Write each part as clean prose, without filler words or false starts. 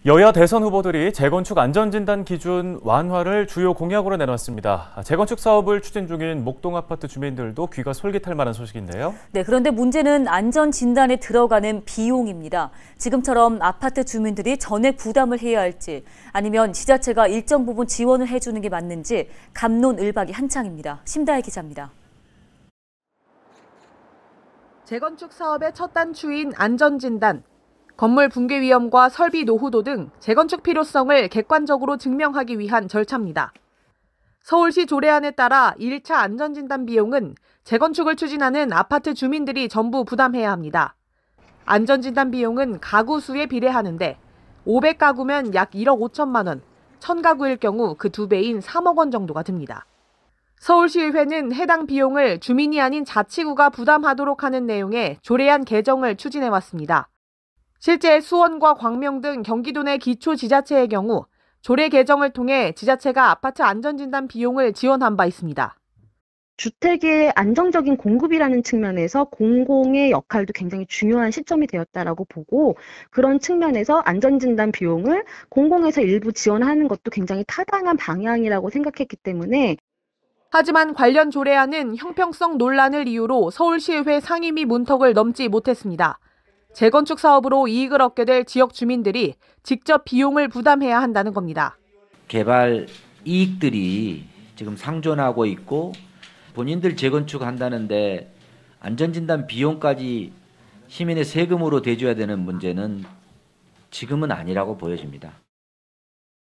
여야 대선 후보들이 재건축 안전진단 기준 완화를 주요 공약으로 내놨습니다. 재건축 사업을 추진 중인 목동 아파트 주민들도 귀가 솔깃할 만한 소식인데요. 네, 그런데 문제는 안전진단에 들어가는 비용입니다. 지금처럼 아파트 주민들이 전액 부담을 해야 할지 아니면 지자체가 일정 부분 지원을 해주는 게 맞는지 갑론을박이 한창입니다. 심다혜 기자입니다. 재건축 사업의 첫 단추인 안전진단. 건물 붕괴 위험과 설비 노후도 등 재건축 필요성을 객관적으로 증명하기 위한 절차입니다. 서울시 조례안에 따라 1차 안전진단 비용은 재건축을 추진하는 아파트 주민들이 전부 부담해야 합니다. 안전진단 비용은 가구 수에 비례하는데 500가구면 약 1억 5천만 원, 1000가구일 경우 그 2배인 3억 원 정도가 듭니다. 서울시의회는 해당 비용을 주민이 아닌 자치구가 부담하도록 하는 내용의 조례안 개정을 추진해왔습니다. 실제 수원과 광명 등 경기도 내 기초지자체의 경우 조례 개정을 통해 지자체가 아파트 안전진단 비용을 지원한 바 있습니다. 주택의 안정적인 공급이라는 측면에서 공공의 역할도 굉장히 중요한 시점이 되었다라고 보고 그런 측면에서 안전진단 비용을 공공에서 일부 지원하는 것도 굉장히 타당한 방향이라고 생각했기 때문에 하지만 관련 조례안은 형평성 논란을 이유로 서울시의회 상임위 문턱을 넘지 못했습니다. 재건축 사업으로 이익을 얻게 될 지역 주민들이 직접 비용을 부담해야 한다는 겁니다. 개발 이익들이 지금 상존하고 있고 본인들 재건축한다는데 안전진단 비용까지 시민의 세금으로 대줘야 되는 문제는 지금은 아니라고 보여집니다.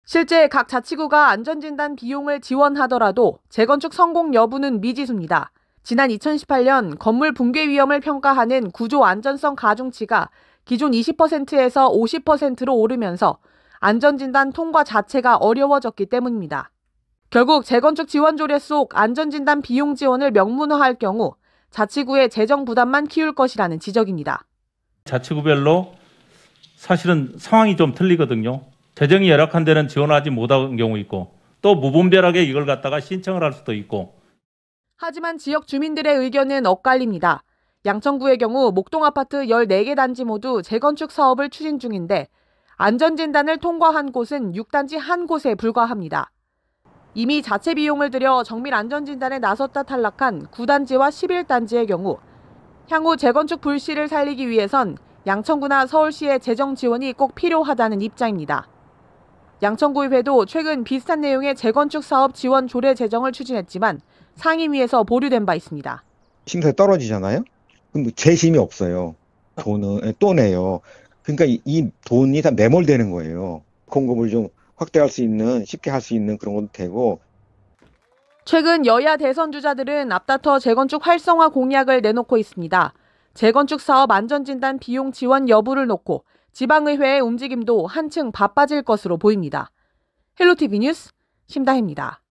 실제 각 자치구가 안전진단 비용을 지원하더라도 재건축 성공 여부는 미지수입니다. 지난 2018년 건물 붕괴 위험을 평가하는 구조 안전성 가중치가 기존 20%에서 50%로 오르면서 안전진단 통과 자체가 어려워졌기 때문입니다. 결국 재건축 지원 조례 속 안전진단 비용 지원을 명문화할 경우 자치구의 재정 부담만 키울 것이라는 지적입니다. 자치구별로 사실은 상황이 좀 틀리거든요. 재정이 열악한 데는 지원하지 못한 경우 있고 또 무분별하게 이걸 갖다가 신청을 할 수도 있고. 하지만 지역 주민들의 의견은 엇갈립니다. 양천구의 경우 목동 아파트 14개 단지 모두 재건축 사업을 추진 중인데 안전진단을 통과한 곳은 6단지 한 곳에 불과합니다. 이미 자체 비용을 들여 정밀 안전진단에 나섰다 탈락한 9단지와 11단지의 경우 향후 재건축 불씨를 살리기 위해선 양천구나 서울시의 재정 지원이 꼭 필요하다는 입장입니다. 양천구의회도 최근 비슷한 내용의 재건축 사업 지원 조례 제정을 추진했지만 상임위에서 보류된 바 있습니다. 심사에 떨어지잖아요? 그럼 재심이 없어요. 돈은 또 내요. 그러니까 이 돈이 다 매몰되는 거예요. 공급을 좀 확대할 수 있는, 쉽게 할 수 있는 그런 것도 되고. 최근 여야 대선 주자들은 앞다퉈 재건축 활성화 공약을 내놓고 있습니다. 재건축 사업 안전진단 비용 지원 여부를 놓고 지방의회의 움직임도 한층 바빠질 것으로 보입니다. 헬로티비 뉴스 심다혜입니다.